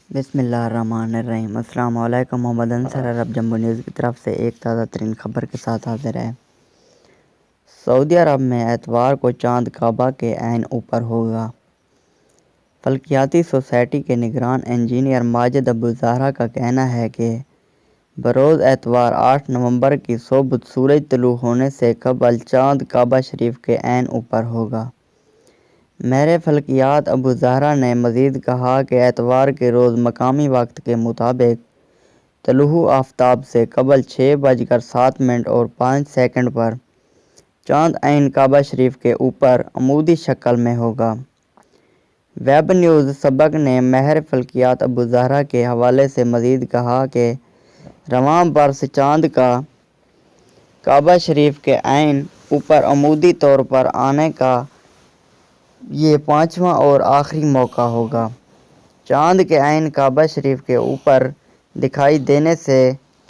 بسم اللہ الرحمن الرحیم۔ السلام علیکم۔ محمد انصر عرب جمبو نیوز کی طرف سے ایک تازہ ترین خبر کے ساتھ حاضر ہے۔ سعودی عرب میں اتوار کو چاند کعبہ کے عین اوپر ہوگا۔ فلکیاتی سوسائٹی کے نگران انجینئر ماجد ابو زہرا کا کہنا ہے کہ بروز اتوار 8 نومبر کی صبح سورج طلوع ہونے سے قبل چاند کعبہ شریف کے عین اوپر ہوگا۔ ماہر فلکیات ابو زہرا نے مزید کہا کہ اتوار کے روز مقامی وقت کے مطابق طلوع آفتاب سے قبل 6:07 پر چاند عین کعبہ شریف کے اوپر عمودی شکل میں ہوگا۔ ویب نیوز سبق نے ماہر فلکیات ابو زہرا کے حوالے سے مزید کہا کہ رواں برس چاند کا کعبہ شریف کے عین اوپر عمودی طور پر آنے کا یہ 5واں اور آخری موقع ہوگا۔ چاند کے عین کعبہ شریف کے اوپر دکھائی دینے سے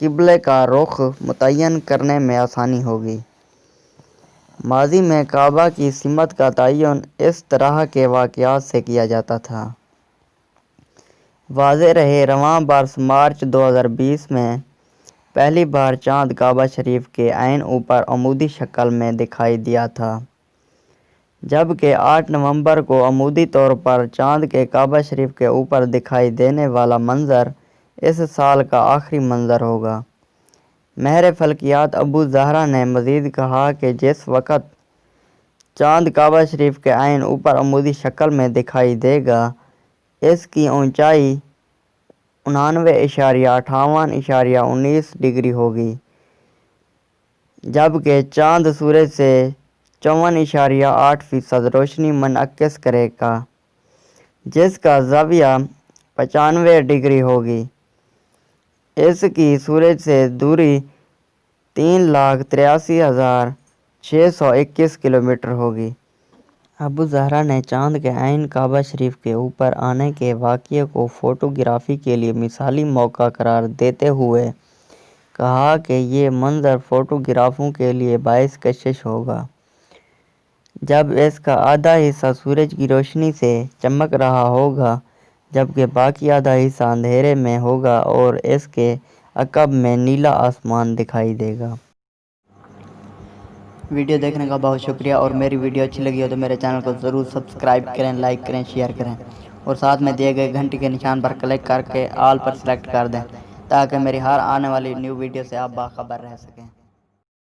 قبلے کا رخ متعین کرنے میں آسانی ہوگی۔ ماضی میں کعبہ کی سمت کا تعین اس طرح کے واقعات سے کیا جاتا تھا۔ واضح رہے، رواں برس مارچ 2020 میں پہلی بار چاند کعبہ شریف کے عین اوپر عمودی شکل میں دکھائی دیا تھا، جبکہ 8 نومبر کو عمودی طور پر چاند کے کعبہ شریف کے اوپر دکھائی دینے والا منظر اس سال کا آخری منظر ہوگا۔ ماہر فلکیات ابو زہرا نے مزید کہا کہ جس وقت چاند کعبہ شریف کے عین اوپر عمودی شکل میں دکھائی دے گا، اس کی اونچائی 99.58.19 ڈگری ہوگی، جبکہ چاند سورج سے 54.8% روشنی منعکس کرے گا، جس کا زاویہ 95 ڈگری ہوگی۔ اس کی سورج سے دوری 3,83,621 کلومیٹر ہوگی۔ ابو زہرا نے چاند کے عین کعبہ شریف کے اوپر آنے کے واقعے کو فوٹوگرافی کے لیے مثالی موقع قرار دیتے ہوئے کہا کہ یہ منظر فوٹوگرافروں کے لیے باعث کشش ہوگا، جب اس کا آدھا حصہ سورج کی روشنی سے چمک رہا ہوگا جبکہ باقی آدھا حصہ اندھیرے میں ہوگا اور اس کے عقب میں نیلا آسمان دکھائی دے گا۔ ویڈیو دیکھنے کا بہت شکریہ، اور میری ویڈیو اچھی لگی ہو تو میرے چینل کو ضرور سبسکرائب کریں، لائک کریں، شیئر کریں اور ساتھ میں دیے گئے گھنٹی کے نشان پر کلک کر کے آل پر سلیکٹ کر دیں تاکہ میری ہر آنے والی نیو ویڈیو سے آپ باخبر رہ سکیں۔